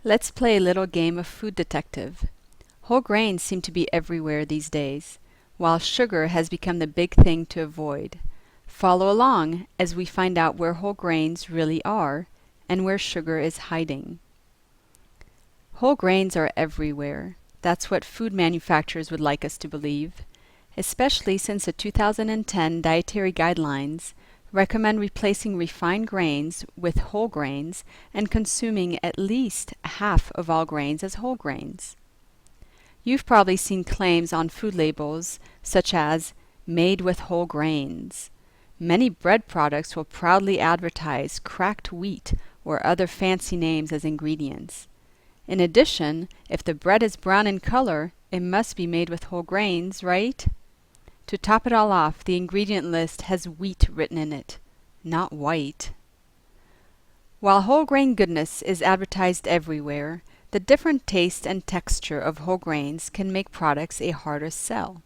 Let's play a little game of food detective. Whole grains seem to be everywhere these days, while sugar has become the big thing to avoid. Follow along as we find out where whole grains really are and where sugar is hiding. Whole grains are everywhere. That's what food manufacturers would like us to believe, especially since the 2010 dietary guidelines recommend replacing refined grains with whole grains and consuming at least half of all grains as whole grains. You've probably seen claims on food labels such as "made with whole grains." Many bread products will proudly advertise cracked wheat or other fancy names as ingredients. In addition, if the bread is brown in color, it must be made with whole grains, right? To top it all off, the ingredient list has wheat written in it, not white. While whole grain goodness is advertised everywhere, the different taste and texture of whole grains can make products a harder sell.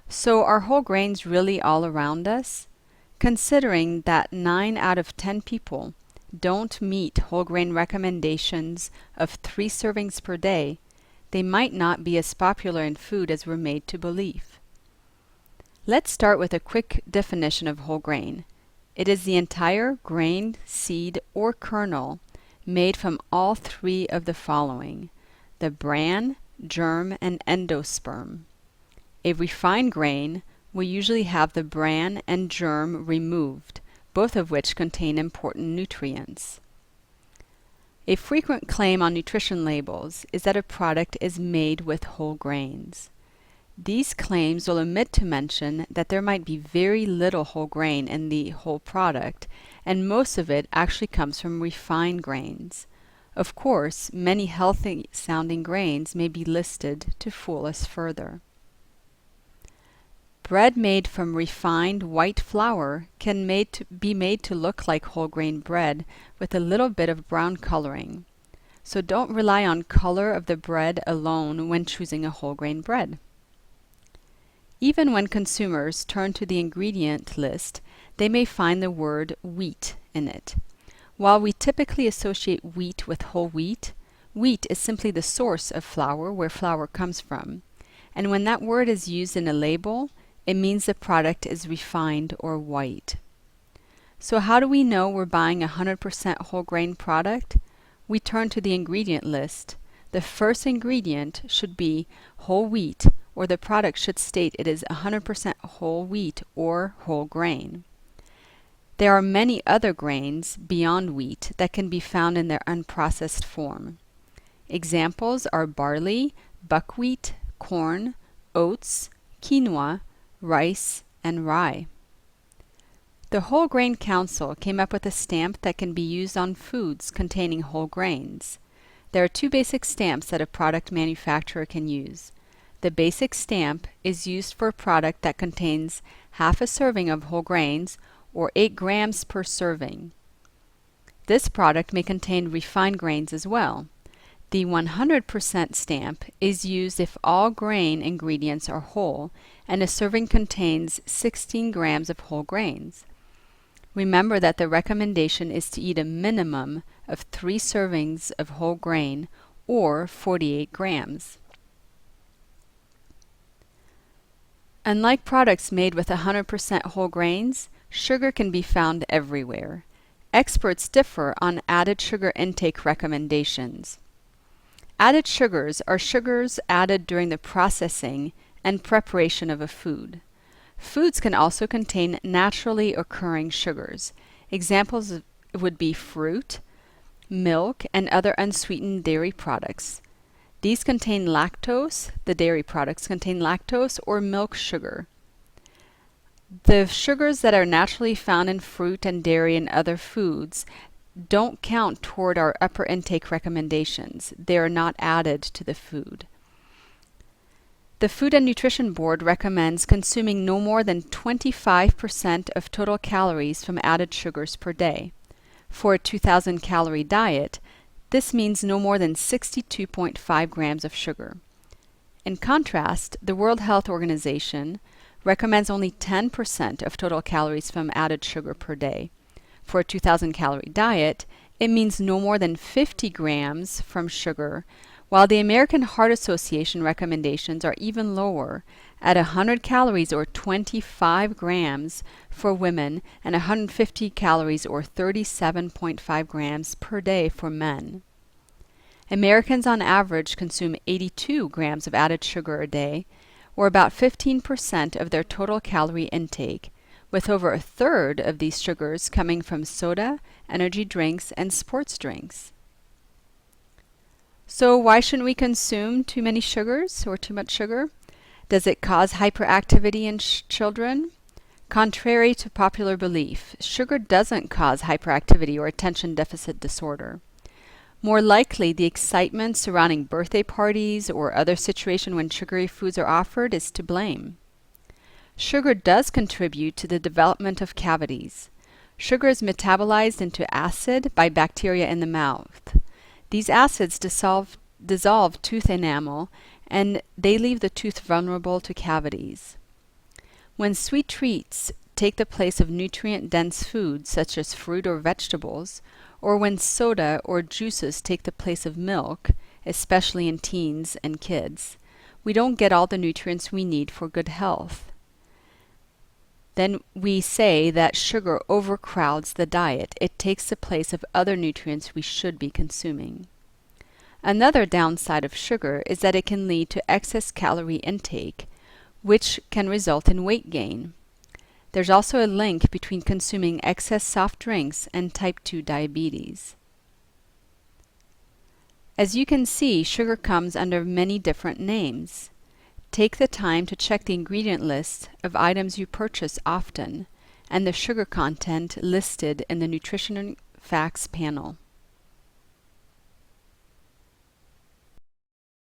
So are whole grains really all around us? Considering that 9 out of 10 people don't meet whole grain recommendations of 3 servings per day, they might not be as popular in food as we're made to believe. Let's start with a quick definition of whole grain. It is the entire grain, seed, or kernel made from all 3 of the following: the bran, germ, and endosperm. A refined grain will usually have the bran and germ removed, both of which contain important nutrients. A frequent claim on nutrition labels is that a product is made with whole grains. These claims will omit to mention that there might be very little whole grain in the whole product, and most of it actually comes from refined grains. Of course, many healthy-sounding grains may be listed to fool us further. Bread made from refined white flour can be made to look like whole grain bread with a little bit of brown coloring. So don't rely on color of the bread alone when choosing a whole grain bread. Even when consumers turn to the ingredient list, they may find the word wheat in it. While we typically associate wheat with whole wheat, wheat is simply the source of flour, where flour comes from. And when that word is used in a label, it means the product is refined or white. So how do we know we're buying a 100% whole grain product? We turn to the ingredient list. The first ingredient should be whole wheat, or the product should state it is 100% whole wheat or whole grain. There are many other grains beyond wheat that can be found in their unprocessed form. Examples are barley, buckwheat, corn, oats, quinoa, rice, and rye. The Whole Grain Council came up with a stamp that can be used on foods containing whole grains. There are 2 basic stamps that a product manufacturer can use. The basic stamp is used for a product that contains half a serving of whole grains, or 8 grams per serving. This product may contain refined grains as well. The 100% stamp is used if all grain ingredients are whole and a serving contains 16 grams of whole grains. Remember that the recommendation is to eat a minimum of 3 servings of whole grain, or 48 grams. Unlike products made with 100% whole grains, sugar can be found everywhere. Experts differ on added sugar intake recommendations. Added sugars are sugars added during the processing and preparation of a food. Foods can also contain naturally occurring sugars. Examples would be fruit, milk, and other unsweetened dairy products. These contain lactose, the dairy products contain lactose or milk sugar. The sugars that are naturally found in fruit and dairy and other foods don't count toward our upper intake recommendations. They are not added to the food. The Food and Nutrition Board recommends consuming no more than 25% of total calories from added sugars per day. For a 2,000 calorie diet, this means no more than 62.5 grams of sugar. In contrast, the World Health Organization recommends only 10% of total calories from added sugar per day. For a 2,000 calorie diet, it means no more than 50 grams from sugar, while the American Heart Association recommendations are even lower at 100 calories or 25 grams for women and 150 calories or 37.5 grams per day for men. Americans on average consume 82 grams of added sugar a day, or about 15% of their total calorie intake, with over a third of these sugars coming from soda, energy drinks, and sports drinks. So why shouldn't we consume too many sugars or too much sugar? Does it cause hyperactivity in children? Contrary to popular belief, sugar doesn't cause hyperactivity or attention deficit disorder. More likely, the excitement surrounding birthday parties or other situation when sugary foods are offered is to blame. Sugar does contribute to the development of cavities. Sugar is metabolized into acid by bacteria in the mouth. These acids dissolve tooth enamel, and they leave the tooth vulnerable to cavities. When sweet treats take the place of nutrient-dense foods such as fruit or vegetables, or when soda or juices take the place of milk, especially in teens and kids, we don't get all the nutrients we need for good health. Then we say that sugar overcrowds the diet. It takes the place of other nutrients we should be consuming. Another downside of sugar is that it can lead to excess calorie intake, which can result in weight gain. There's also a link between consuming excess soft drinks and type 2 diabetes. As you can see, sugar comes under many different names. Take the time to check the ingredient list of items you purchase often and the sugar content listed in the nutrition facts panel.